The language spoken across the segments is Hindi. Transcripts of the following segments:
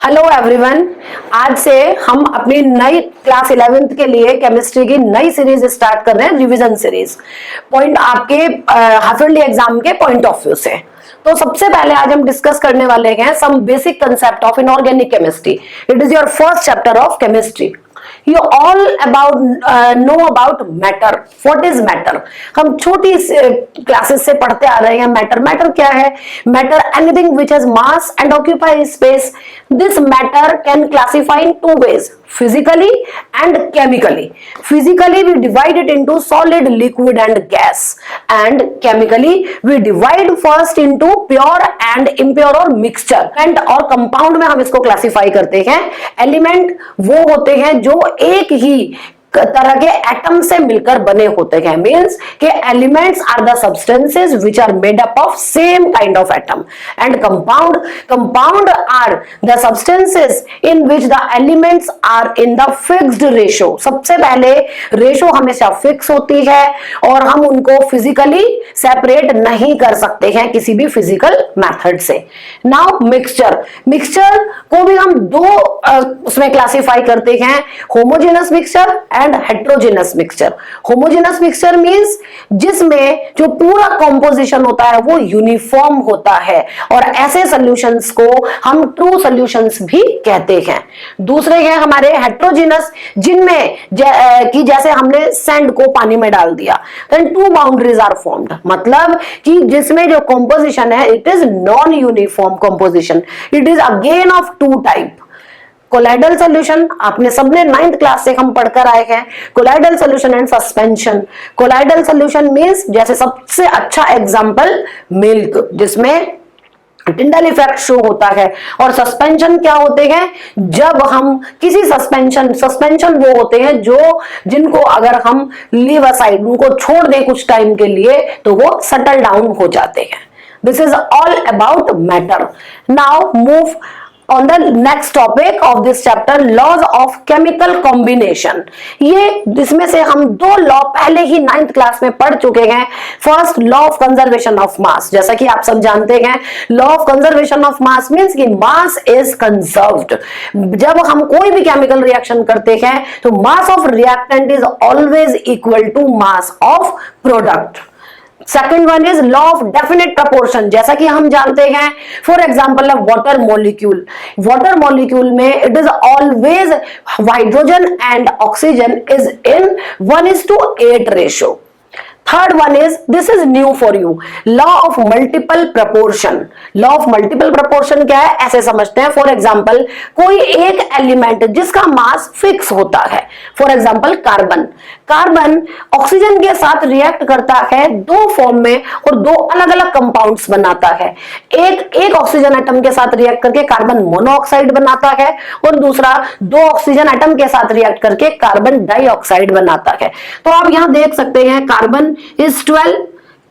हेलो एवरीवन, आज से हम अपनी नई क्लास 11th के लिए केमिस्ट्री की नई सीरीज स्टार्ट कर रहे हैं, रिवीजन सीरीज। पॉइंट आपके हाफ ईयरली एग्जाम के पॉइंट ऑफ व्यू से। तो सबसे पहले आज हम डिस्कस करने वाले हैं some basic concept of inorganic chemistry. It is your first chapter of chemistry. You all know about matter. What is matter? हम छोटी क्लासेस से पढ़ते आ रहे हैं मैटर। मैटर क्या है? Matter anything which has mass and occupy space. This matter can classify in two ways, physically and chemically. Physically we divide it into solid, liquid and gas, and chemically we divide first into pure and impure और mixture and और compound में हम इसको classify करते हैं। एलिमेंट वो होते हैं जो एक ही तरह के एटम से मिलकर बने होते हैं। मीन्स के elements are the substances which are made up of same kind of atom. And compound are the substances in which the elements are in the fixed ratio. सबसे पहले रेशो हमेशा फिक्स होती है और हम उनको फिजिकली सेपरेट नहीं कर सकते हैं किसी भी फिजिकल मेथड से। नाउ मिक्सचर को भी हम दो उसमें क्लासिफाई करते हैं, homogeneous mixture and heterogeneous mixture. Homogeneous mixture means जिसमें जो पूरा कॉम्पोजिशन होता है वो यूनिफॉर्म होता है और ऐसे सॉल्यूशंस को हम ट्रू सॉल्यूशंस भी कहते हैं। दूसरे हैं हमारे हेट्रोजेनस, जिनमें कि जैसे हमने सैंड को पानी में डाल दिया, then two boundaries are formed. मतलब कि जिसमें जो कॉम्पोजिशन है it is non uniform composition. It is again of two type. Colloidal solution आपने सबने 9th क्लास से हम पढ़कर आए हैं। Colloidal solution and suspension. Colloidal solution means जैसे सबसे अच्छा एग्जांपल मिल्क, जिसमें टिंडल इफेक्ट शो होता है। और सस्पेंशन क्या होते हैं? जब हम किसी सस्पेंशन वो होते हैं जिनको अगर हम लीव असाइड, उनको छोड़ दें कुछ टाइम के लिए तो वो सेटल डाउन हो जाते हैं। This is all about matter. Now move on the next topic of this chapter, laws of chemical combination। ये इसमें से हम दो लॉ पहले ही 9th क्लास में पढ़ चुके हैं। First, law of conservation of mass. जैसा कि आप सब जानते हैं, law of conservation of mass means कि मास इज कंजर्व्ड। जब हम कोई भी केमिकल रिएक्शन करते हैं तो mass of reactant is always equal to mass of product. Second one is law of definite proportion. जैसा कि हम जानते हैं, फॉर एग्जाम्पल वाटर मॉलिक्यूल में it is always hydrogen and oxygen is in 1:8 ratio. Third one is, this is new for you, law of multiple proportion. Law of multiple proportion क्या है? ऐसे समझते हैं, फॉर एग्जाम्पल कोई एक एलिमेंट जिसका मास फिक्स होता है, फॉर एग्जाम्पल कार्बन ऑक्सीजन के साथ रिएक्ट करता है दो फॉर्म में और दो अलग अलग कंपाउंड्स बनाता है। एक ऑक्सीजन एटम के साथ रिएक्ट करके कार्बन मोनोऑक्साइड बनाता है और दूसरा दो ऑक्सीजन एटम के साथ रिएक्ट करके कार्बन डाइऑक्साइड बनाता है। तो आप यहां देख सकते हैं कार्बन इज 12,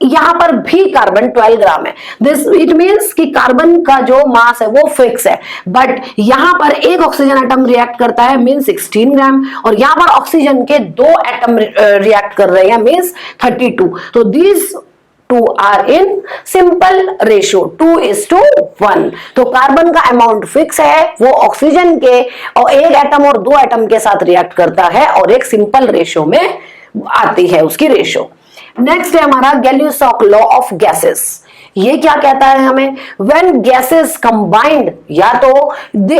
यहां पर भी कार्बन 12 ग्राम है। दिस इट मींस कि कार्बन का जो मास है वो फिक्स है, बट यहां पर एक ऑक्सीजन एटम रिएक्ट करता है मींस 16 ग्राम और यहां पर ऑक्सीजन के दो एटम रिएक्ट कर रहे हैं मींस 32। तो these two are in simple ratio 2:1। तो कार्बन का अमाउंट फिक्स है, वो ऑक्सीजन के और एक एटम और दो एटम के साथ रिएक्ट करता है और एक सिंपल रेशियो में आती है उसकी रेशियो। नेक्स्ट है हमारा गैलियोसॉक लॉ ऑफ गैसेस। ये क्या कहता है हमें? व्हेन गैसेस कंबाइंड, या तो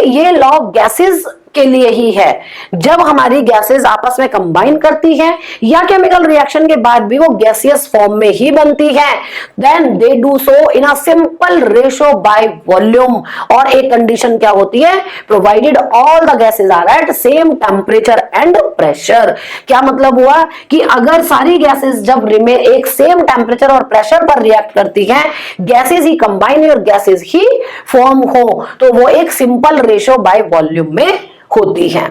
ये लॉ गैसेस के लिए ही है, जब हमारी गैसेस आपस में कंबाइन करती हैं या केमिकल रिएक्शन के बाद भी वो गैसियस फॉर्म में ही बनती हैं, then they do so in a simple ratio by volume. और एक कंडीशन क्या होती है? Provided all the gases are at same temperature and pressure. क्या मतलब हुआ कि अगर सारी गैसेस जब एक सेम टेम्परेचर और प्रेशर पर रिएक्ट करती हैं, गैसेस ही कंबाइन और गैसेस ही फॉर्म हो, तो वो एक सिंपल रेशियो बाय वॉल्यूम में होती है।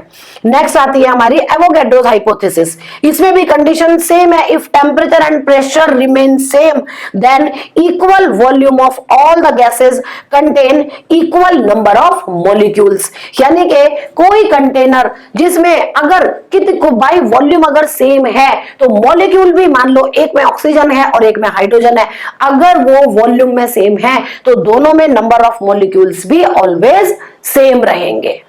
नेक्स्ट आती है हमारी एवोगैड्रोस हाइपोथेसिस। इसमें भी कंडीशन सेम है, if temperature and pressure remain same than equal volume of all the gases contain equal number of molecules. यानी कि कोई कंटेनर जिसमें अगर बाई वॉल्यूम अगर सेम है तो मॉलिक्यूल भी मान लो एक में ऑक्सीजन है और एक में हाइड्रोजन है, अगर वो वॉल्यूम में सेम है तो दोनों में नंबर ऑफ मॉलिक्यूल्स भी ऑलवेज सेम रहेंगे।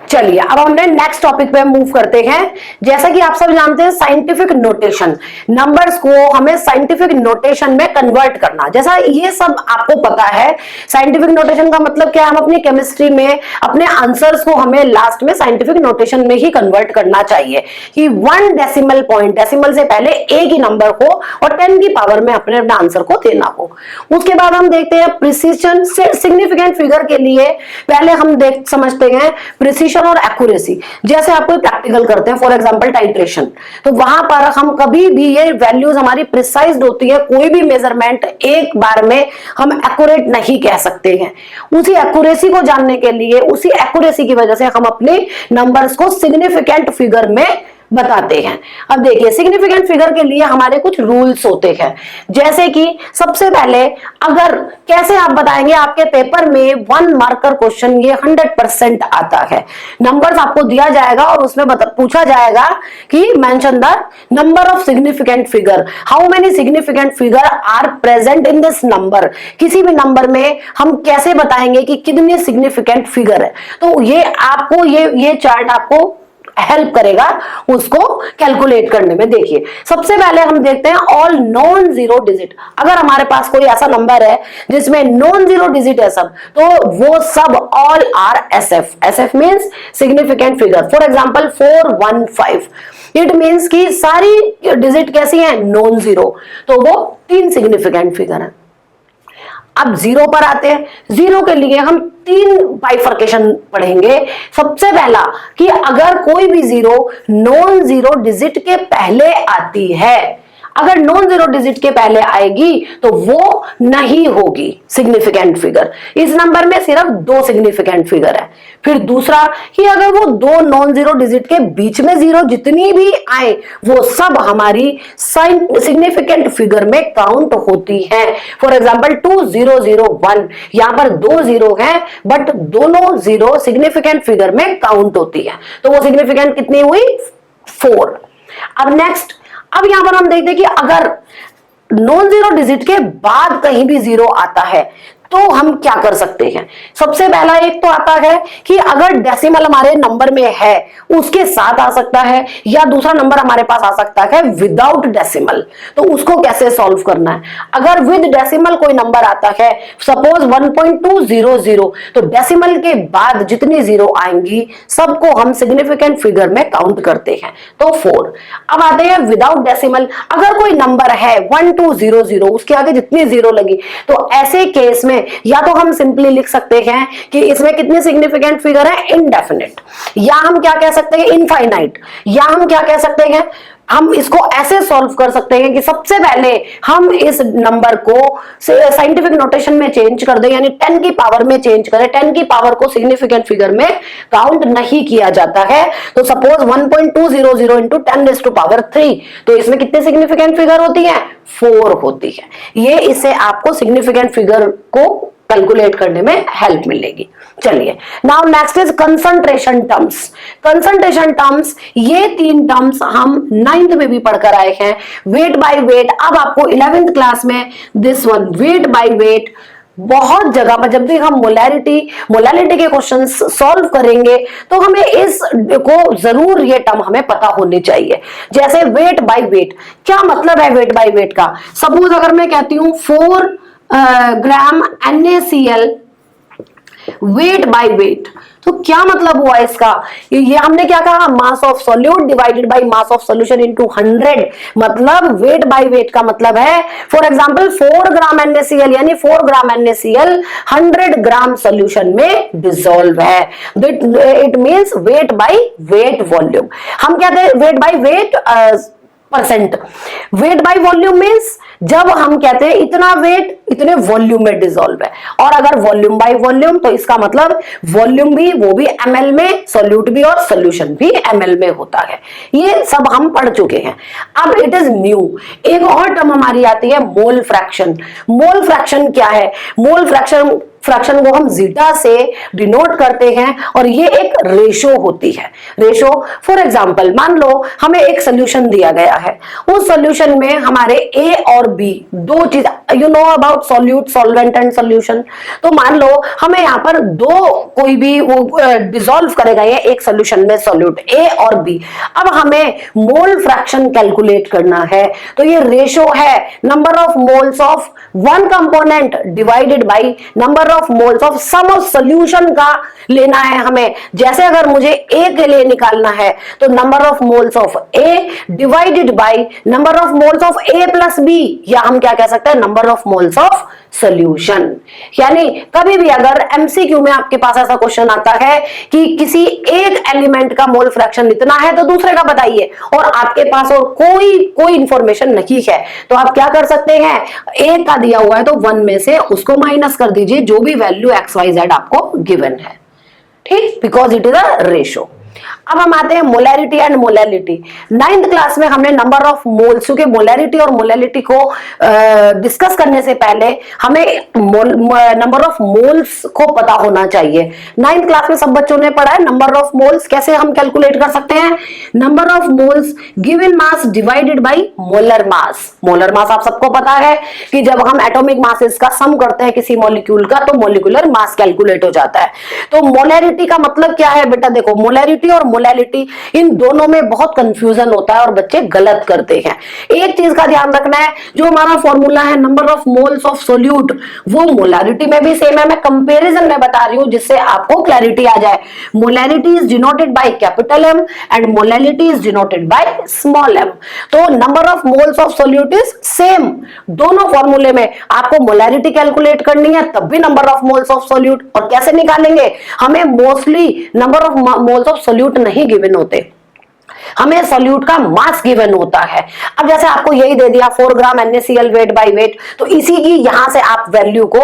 चलिए अब हम नेक्स्ट टॉपिक पे मूव करते हैं। जैसा कि आप सब जानते हैं साइंटिफिक नोटेशन, नंबर्स को हमें साइंटिफिक नोटेशन में कन्वर्ट करना, जैसा ये सब आपको पता है। साइंटिफिक नोटेशन का मतलब क्या है, हम अपनी केमिस्ट्री में अपने आंसर्स को हमें लास्ट में साइंटिफिक नोटेशन में ही कन्वर्ट करना चाहिए कि 1 डेसिमल पॉइंट, डेसिमल से पहले एक ही नंबर हो और 10 की पावर में अपने आंसर को देना हो। उसके बाद हम देखते हैं प्रिसीजन से सिग्निफिकेंट फिगर के लिए पहले हम समझते हैं प्रिसीजन और एक्यूरेसी। जैसे आप कोई प्रैक्टिकल करते हैं, फॉर एग्जांपल टाइट्रेशन, तो वहां पर हम कभी भी ये वैल्यूज हमारी प्रिसाइज होती है, कोई भी मेजरमेंट एक बार में हम एक्यूरेट नहीं कह सकते हैं। उसी एक्यूरेसी को जानने के लिए, उसी एक्यूरेसी की वजह से हम अपने नंबर्स को सिग्निफिकेंट फिगर में बताते हैं। अब देखिए सिग्निफिकेंट फिगर के लिए हमारे कुछ रूल्स होते हैं, जैसे कि सबसे पहले अगर कैसे आप बताएंगे, आपके पेपर में 1 मार्कर क्वेश्चन ये 100% आता है। नंबर्स आपको दिया जाएगा और उसमें पूछा जाएगा कि mention the number of significant figure, how many significant figure are present in this number. किसी भी नंबर में हम कैसे बताएंगे कि कितने सिग्निफिकेंट फिगर है, तो ये आपको ये चार्ट आपको हेल्प करेगा उसको कैलकुलेट करने में। देखिए सबसे पहले हम देखते हैं ऑल नॉन जीरो डिजिट। अगर हमारे पास कोई ऐसा नंबर है जिसमें नॉन जीरो डिजिट है सब, तो वो सब all are SF. SF means significant figure. For example 415, it means कि सारी डिजिट कैसी हैं, नॉन जीरो, तो वो 3 सिग्निफिकेंट फिगर है। अब जीरो पर आते हैं। जीरो के लिए हम 3 बाइफर्केशन पढ़ेंगे। सबसे पहला कि अगर कोई भी जीरो नॉन जीरो डिजिट के पहले आती है, अगर नॉन जीरो डिजिट के पहले आएगी तो वो नहीं होगी सिग्निफिकेंट फिगर। इस नंबर में सिर्फ 2 सिग्निफिकेंट फिगर है। फिर दूसरा कि अगर वो 2 नॉन जीरो डिजिट के बीच में जीरो जितनी भी आए वो सब हमारी सिग्निफिकेंट फिगर में काउंट होती है। फॉर एग्जांपल 2001, यहां पर 2 जीरो है बट दोनों जीरो सिग्निफिकेंट फिगर में काउंट होती है, तो वो सिग्निफिकेंट कितनी हुई, 4। अब नेक्स्ट, अब यहां पर हम देखते हैं कि अगर नॉन जीरो डिजिट के बाद कहीं भी जीरो आता है तो हम क्या कर सकते हैं। सबसे पहला एक तो आता है कि अगर डेसिमल हमारे नंबर में है उसके साथ आ सकता है, या दूसरा नंबर हमारे पास आ सकता है विदाउट डेसिमल। तो उसको कैसे सॉल्व करना है, अगर विद डेसिमल कोई नंबर आता है, सपोज 1.200, तो डेसिमल के बाद जितनी जीरो आएंगी सबको हम सिग्निफिकेंट फिगर में काउंट करते हैं, तो 4। अब आते हैं विदाउट डेसिमल। अगर कोई नंबर है 1200, उसके आगे जितनी जीरो लगी, तो ऐसे केस में या तो हम सिंपली लिख सकते हैं कि इसमें कितने सिग्निफिकेंट फिगर है, इनडेफिनिट, या हम क्या कह सकते हैं, इनफाइनाइट, या हम क्या कह सकते हैं, हम इसको ऐसे सॉल्व कर सकते हैं कि सबसे पहले हम इस नंबर को साइंटिफिक नोटेशन में चेंज कर दें, यानी 10 की पावर में चेंज करें। 10 की पावर को सिग्निफिकेंट फिगर में काउंट नहीं किया जाता है, तो सपोज 1.200 इंटू 10⁻3, तो इसमें कितने सिग्निफिकेंट फिगर होती है, 4 होती है। ये इससे आपको सिग्निफिकेंट फिगर को कैलकुलेट करने में हेल्प मिलेगी। चलिए now next is concentration terms. Concentration terms, ये 3 टर्म्स हम 9th में भी पढ़कर आए हैं। वेट बाय वेट, अब आपको 11th क्लास में this one weight by weight बहुत जगह पर जब भी हम मोलालिटी के क्वेश्चंस सॉल्व करेंगे तो हमें इस को जरूर ये टर्म हमें पता होनी चाहिए। जैसे वेट बाय वेट, क्या मतलब है वेट बाय वेट का। सपोज अगर मैं कहती हूं 4 ग्राम NaCl वेट बाय वेट, तो क्या मतलब हुआ इसका, ये हमने क्या कहा, mass of solute divided by mass of solution into 100। मतलब वेट बाय वेट का मतलब है, फॉर एग्जांपल 4 ग्राम NaCl यानी 4 ग्राम NaCl 100 ग्राम सॉल्यूशन में डिसॉल्व है। It means weight by weight volume. हम कहते हैं weight by weight percent. Weight by volume means जब हम कहते हैं इतना वेट इतने वॉल्यूम में डिसॉल्व है, और अगर वॉल्यूम बाय वॉल्यूम तो इसका मतलब वॉल्यूम भी वो भी ml में, सॉल्यूट भी और सोल्यूशन भी ml में होता है। ये सब हम पढ़ चुके हैं। अब इट इज न्यू, एक और टर्म हमारी आती है मोल फ्रैक्शन। मोल फ्रैक्शन क्या है? मोल फ्रैक्शन को हम जीटा से डिनोट करते हैं और ये एक रेशो होती है। रेशो फॉर एग्जांपल मान लो हमें एक सोल्यूशन दिया गया है, उस सोल्यूशन में हमारे ए और बी दो चीज, you know about solute, solvent and solution. तो मान लो हमें यहाँ पर दो कोई भी वो डिसॉल्व करेगा ये एक सोल्यूशन में सॉल्यूट ए और बी। अब हमें मोल फ्रैक्शन कैलकुलेट करना है, तो ये रेशो है number of moles of one component divided by number of moles of sum of solution का लेना है हमें। जैसे अगर मुझे ए के लिए निकालना है तो number of moles of A divided by number of moles of A plus B, या हम क्या कह सकते हैं number of moles of solution. यानी कभी भी अगर एमसीक्यू में आपके पास ऐसा क्वेश्चन आता है कि किसी एक एलिमेंट का मोल फ्रैक्शन इतना है तो दूसरे का बताइए, और आपके पास और कोई इंफॉर्मेशन नहीं है, तो आप क्या कर सकते हैं, एक का दिया हुआ है तो 1 में से उसको माइनस कर दीजिए जो भी वैल्यू XYZ आपको गिवन है, ठीक, because it is a ratio. अब हम आते हैं molarity and molality. 9th class में हमने नंबर ऑफ मोल्स, क्योंकि मोलैरिटी और मोलैलिटी को डिस्कस करने से पहले हमें नंबर ऑफ मोल्स को पता होना चाहिए। 9th क्लास में सब बच्चों ने पढ़ा है नंबर ऑफ मोल्स कैसे हम कैलकुलेट कर सकते हैं। Number of moles given mass divided by molar mass. Molar mass आप सबको पता है कि जब हम एटॉमिक मासेस का सम करते हैं किसी मॉलिक्यूल का तो मॉलिक्यूलर मास कैलकुलेट हो जाता है। तो मोलैरिटी का मतलब क्या है बेटा, देखो मोलैरिटी और मोलैलिटी इन दोनों में बहुत कंफ्यूजन होता है और बच्चे गलत करते हैं। एक चीज का ध्यान रखना है, जो हमारा फॉर्मूला है number of moles of solute वो मोलैरिटी में भी सेम है। मैं कंपैरिजन में बता रही हूं जिससे आपको क्लैरिटी आ जाए। Molarity is denoted by capital M and molality is denoted by small M. तो number of moles of solute is same. दोनों फॉर्मूले में आपको मोलैरिटी कैलकुलेट करनी है तब भी number of moles of solute. और कैसे निकालेंगे, हमें mostly number of moles of solute नहीं गिवन होते, हमें सोल्यूट का मास गिवन होता है। अब जैसे आपको यही दे दिया 4 ग्राम NaCl वेट बाय वेट, तो इसी की यहां से आप वैल्यू को,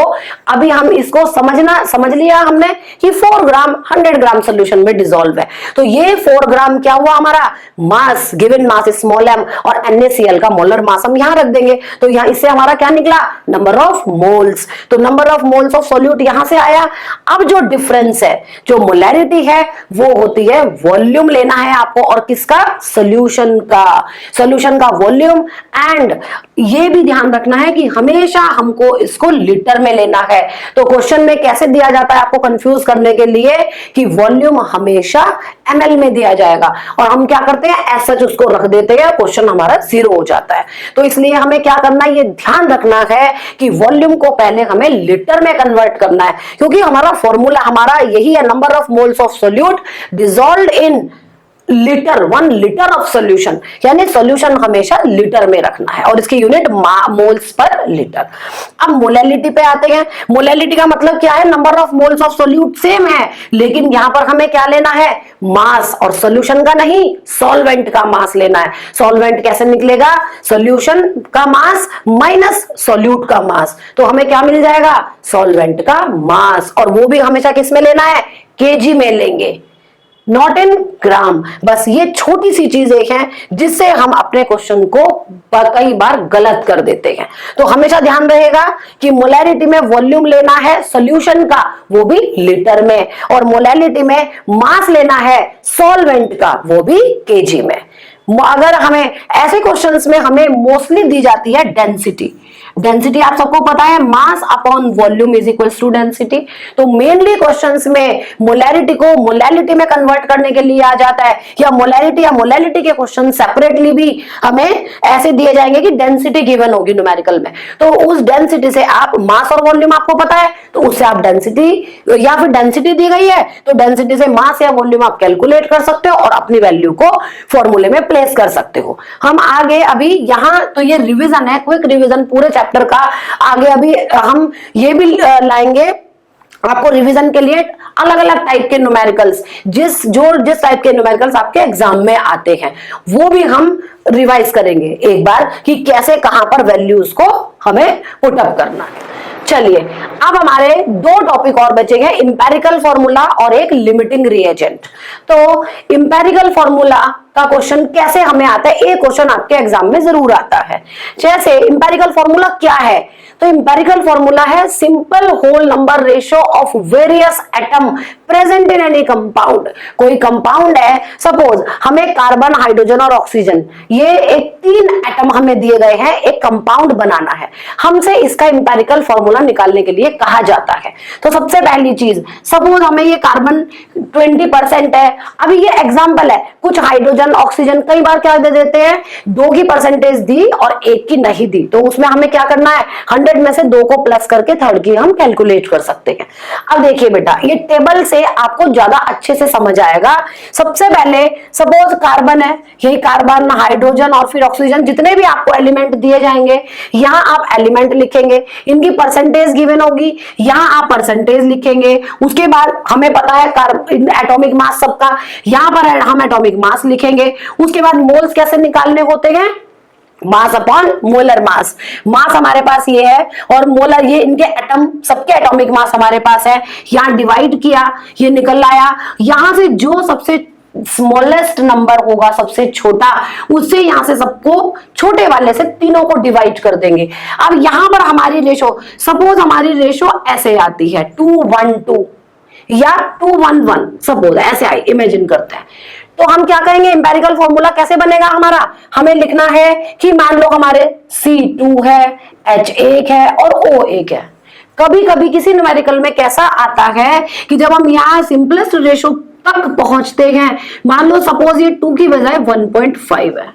अभी हम इसको समझ लिया हमने कि 4 ग्राम 100 ग्राम सोल्यूशन में डिसॉल्व है, तो ये 4 ग्राम क्या हुआ हमारा मास, गिवन मास स्मॉल m, और NaCl का मोलर मास हम यहां रख देंगे, तो यहां इससे हमारा क्या निकला नंबर ऑफ मोल्स। तो number of moles of solute यहां से आया। अब जो डिफरेंस है, जो मोलैरिटी है वो होती है वॉल्यूम लेना है आपको, और किसका, सॉल्यूशन का वॉल्यूम। एंड ये भी ध्यान रखना है कि हमेशा हमको इसको लीटर में लेना है। तो क्वेश्चन में कैसे दिया जाता है आपको कंफ्यूज करने के लिए कि वॉल्यूम हमेशा ml में दिया जाएगा, और हम क्या करते हैं एज सच उसको रख देते हैं, क्वेश्चन हमारा 0 हो जाता है। तो इसलिए हमें क्या करना है, ये ध्यान रखना है कि वॉल्यूम को पहले हमें लीटर में कन्वर्ट करना है, क्योंकि हमारा फॉर्मूला हमारा यही है number of moles of solute dissolved in litre, 1 litre of solution, यानी सोल्यूशन हमेशा लीटर में रखना है और इसकी यूनिट मोल्स पर लीटर। अब मोलैलिटी पे आते हैं। मोलैलिटी का मतलब क्या है, number of moles of solute same है, लेकिन यहां पर हमें क्या लेना है मास, और सोल्यूशन का नहीं सॉल्वेंट का मास लेना है। सॉल्वेंट कैसे निकलेगा, सोल्यूशन का मास माइनस सोल्यूट का मास, तो हमें क्या मिल जाएगा सॉल्वेंट का मास, और वो भी हमेशा किस में लेना है केजी में लेंगे, नॉट इन ग्राम। बस ये छोटी सी चीजें हैं जिससे हम अपने क्वेश्चन को कई बार गलत कर देते हैं। तो हमेशा ध्यान रहेगा कि मोलैरिटी में वॉल्यूम लेना है सोल्यूशन का, वो भी लीटर में, और मोलैलिटी में मास लेना है सॉल्वेंट का, वो भी केजी में। अगर हमें ऐसे क्वेश्चंस में हमें मोस्टली दी जाती है डेंसिटी। डेंसिटी आप सबको पता है mass upon volume is equals to density. तो मेनली क्वेश्चंस में मोलैरिटी को मोलैलिटी में कन्वर्ट करने के लिए आ जाता है, या मोलैलिटी के क्वेश्चन सेपरेटली भी हमें ऐसे दिए जाएंगे कि डेंसिटी गिवन होगी न्यूमेरिकल में, तो उस डेंसिटी से आप मास और वॉल्यूम आपको पता है तो उससे आप डेंसिटी, या फिर डेंसिटी दी गई है तो डेंसिटी से मास या वॉल्यूम आप कैलकुलेट कर सकते हो और अपनी वैल्यू को फॉर्मूले में प्लेस कर सकते हो। हम आगे अभी यहां, तो ये रिवीजन है, क्विक रिवीजन पूरे चैप्टर का। आगे अभी हम ये भी लाएंगे आपको रिवीजन के लिए अलग अलग टाइप के न्यूमेरिकल्स, जिस टाइप के न्यूमेरिकल्स आपके एग्जाम में आते हैं वो भी हम रिवाइज करेंगे एक बार कि कैसे कहां पर वैल्यूज को हमें पुट अप करना है। चलिए अब हमारे दो टॉपिक और बचे हैं, इंपेरिकल फॉर्मूला और एक लिमिटिंग रिएजेंट। तो इंपेरिकल फॉर्मूला का क्वेश्चन कैसे हमें आता है, एक क्वेश्चन आपके एग्जाम में जरूर आता है। जैसे इंपेरिकल फॉर्मूला क्या है, तो इंपेरिकल फॉर्मूला है simple whole number ratio of various atom present in any compound. कोई कंपाउंड है, सपोज हमें कार्बन, हाइड्रोजन और ऑक्सीजन, ये एक 3 एटम हमें दिए गए हैं, एक कंपाउंड बनाना है, हमसे इसका इंपेरिकल फॉर्मूला निकालने के लिए कहा जाता है। तो सबसे पहली चीज, सपोज हमें ये कार्बन 20% है, अभी ये एग्जाम्पल है, कुछ हाइड्रोजन, ऑक्सीजन कई बार क्या दे देते हैं, 2 की परसेंटेज दी और 1 की नहीं दी, तो उसमें हमें क्या करना है, 100 में से 2 को प्लस करके थर्ड की हम कैलकुलेट कर सकते हैं। अब देखिए बेटा, ये टेबल से आपको ज्यादा अच्छे से समझ आएगा। सबसे पहले सपोज कार्बन है, यही कार्बन, हाइड्रोजन और फिर ऑक्सीजन, जितने भी आपको एलिमेंट दिए जाएंगे यहां आप एलिमेंट लिखेंगे, इनकी परसेंटेज गिवन होगी, यहां आप परसेंटेज लिखेंगे। उसके बाद हमें पता है एटॉमिक मास सबका, यहां पर हम एटॉमिक मास लिखेंगे। उसके बाद मोल्स कैसे निकालने होते हैं, मास अपॉन मोलर मास। मास हमारे पास ये है और मोलर, ये इनके एटम, सबके एटॉमिक मास हमारे पास है, यहां डिवाइड किया, ये निकल आया। यहां से जो सबसे स्मॉलेस्ट नंबर होगा, सबसे छोटा, उससे यहां से सबको छोटे वाले से तीनों को डिवाइड कर देंगे। अब यहां पर हमारी रेशो, सपोज हमारी रेशो ऐसे आती है 2:1:2 या 2:1:1, सपोज ऐसे आई, इमेजिन करते हैं। तो हम क्या कहेंगे, इंपेरिकल फॉर्मूला कैसे बनेगा हमारा, हमें लिखना है कि मान लो हमारे C2 है, H1 है और O1 है। कभी कभी किसी न्यूमेरिकल में कैसा आता है कि जब हम यहाँ सिंपलेस्ट रेशो तक पहुंचते हैं, मान लो सपोज ये 2 की बजाय 1.5 है,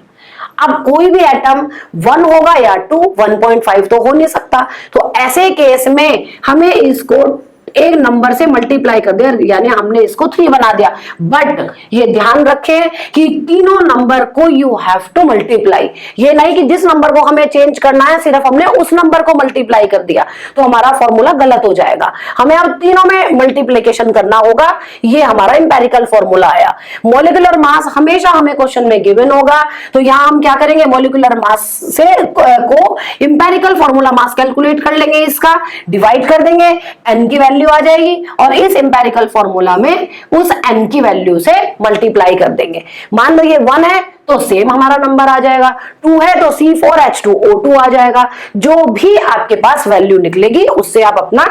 अब कोई भी एटम 1 होगा या 2, 1.5 तो हो नहीं सकता। तो ऐसे केस में हमें इसको एक नंबर से मल्टीप्लाई कर दिया, यानी हमने इसको 3 बना दिया। बट ये ध्यान रखें कि तीनों नंबर को यू हैव टू मल्टीप्लाई, ये नहीं कि जिस नंबर को हमें चेंज करना है सिर्फ हमने उस नंबर को मल्टीप्लाई कर दिया तो हमारा फॉर्मूला गलत हो जाएगा। हमें अब तीनों में मल्टीप्लिकेशन करना होगा। ये हमारा इंपेरिकल फॉर्मूला आया। मॉलिक्यूलर मास हमेशा हमें क्वेश्चन में गिवन होगा, तो यहां हम क्या करेंगे, मॉलिक्यूलर मास से को इंपेरिकल फॉर्मूला मास कैलकुलेट कर लेंगे, इसका डिवाइड कर देंगे, एन की वैल्यू आ जाएगी और इस इंपेरिकल फॉर्मूला में उस n की वैल्यू से मल्टीप्लाई कर देंगे। मान लो ये 1 है तो सेम हमारा नंबर आ जाएगा, 2 है तो C4H2O2 आ जाएगा। जो भी आपके पास वैल्यू निकलेगी उससे आप अपना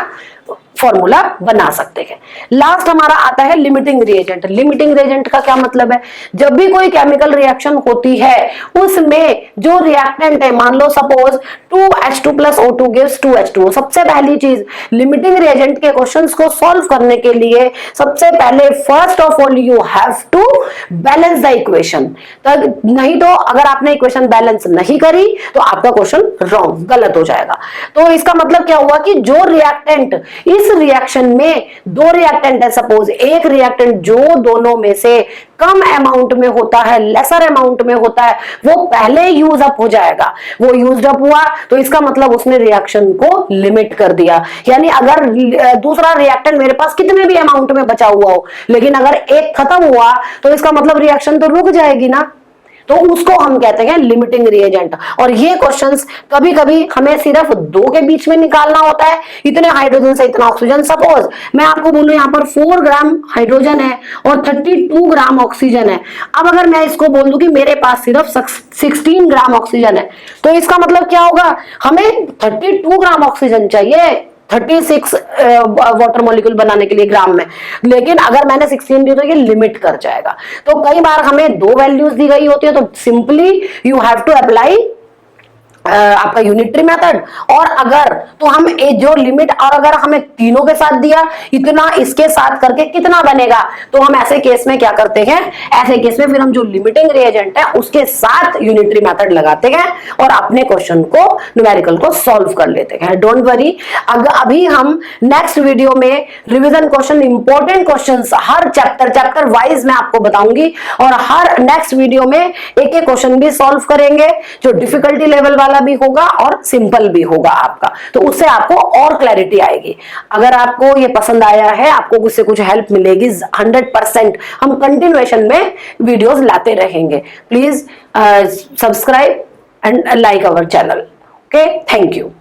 फॉर्मूला बना सकते हैं। लास्ट हमारा आता है लिमिटिंग रिएजेंट। लिमिटिंग रिएजेंट का क्या मतलब है, जब भी कोई केमिकल रिएक्शन होती है उसमें जो रिएक्टेंट है, मान लो suppose 2H2 + O2 gives 2H2O। सबसे पहली चीज, लिमिटिंग रिएजेंट के क्वेश्चंस को सॉल्व करने के लिए सबसे पहले first of all you have to balance the equation. नहीं तो अगर आपने इक्वेशन बैलेंस नहीं करी तो आपका क्वेश्चन रॉन्ग, गलत हो जाएगा। तो इसका मतलब क्या हुआ कि जो रिएक्टेंट, इस रिएक्शन में 2 रिएक्टेंट है, सपोज एक रिएक्टेंट जो दोनों में से कम अमाउंट में होता है, लेसर अमाउंट में होता है, वो पहले यूज अप हो जाएगा। वो यूज अप हुआ तो इसका मतलब उसने रिएक्शन को लिमिट कर दिया। यानी अगर दूसरा रिएक्टेंट मेरे पास कितने भी अमाउंट में बचा हुआ हो, लेकिन अगर एक खत्म हुआ तो इसका मतलब रिएक्शन तो रुक जाएगी ना, तो उसको हम कहते हैं लिमिटिंग रिएजेंट। और ये क्वेश्चंस कभी कभी हमें सिर्फ 2 के बीच में निकालना होता है, इतने हाइड्रोजन से इतना ऑक्सीजन। सपोज मैं आपको बोलूं यहाँ पर 4 ग्राम हाइड्रोजन है और 32 ग्राम ऑक्सीजन है। अब अगर मैं इसको बोल दूं कि मेरे पास सिर्फ 16 ग्राम ऑक्सीजन है, तो इसका मतलब क्या होगा, हमें 32 ग्राम ऑक्सीजन चाहिए 36 वाटर मॉलिक्यूल बनाने के लिए ग्राम में, लेकिन अगर मैंने 16 दी तो ये लिमिट कर जाएगा। तो कई बार हमें 2 वैल्यूज दी गई होती है, तो simply you have to apply आपका यूनिटरी मेथड। और अगर तो हम जो लिमिट, और अगर हमें तीनों के साथ दिया, इतना इसके साथ करके कितना बनेगा, तो हम ऐसे केस में क्या करते हैं, ऐसे केस में फिर हम जो लिमिटिंग रिएजेंट है उसके साथ यूनिटरी मेथड लगाते हैं और अपने क्वेश्चन को, न्यूमेरिकल को सॉल्व कर लेते हैं। डोंट वरी, अभी हम नेक्स्ट वीडियो में रिविजन क्वेश्चन, इंपॉर्टेंट क्वेश्चंस हर चैप्टर वाइज मैं आपको बताऊंगी और हर नेक्स्ट वीडियो में एक एक क्वेश्चन भी सॉल्व करेंगे जो डिफिकल्टी लेवल वाला वाला भी होगा और सिंपल भी होगा आपका, तो उससे आपको और क्लैरिटी आएगी। अगर आपको ये पसंद आया है, आपको उससे कुछ हेल्प मिलेगी 100%, हम कंटिन्यूएशन में वीडियोस लाते रहेंगे। Please subscribe and like our channel. Okay, thank you.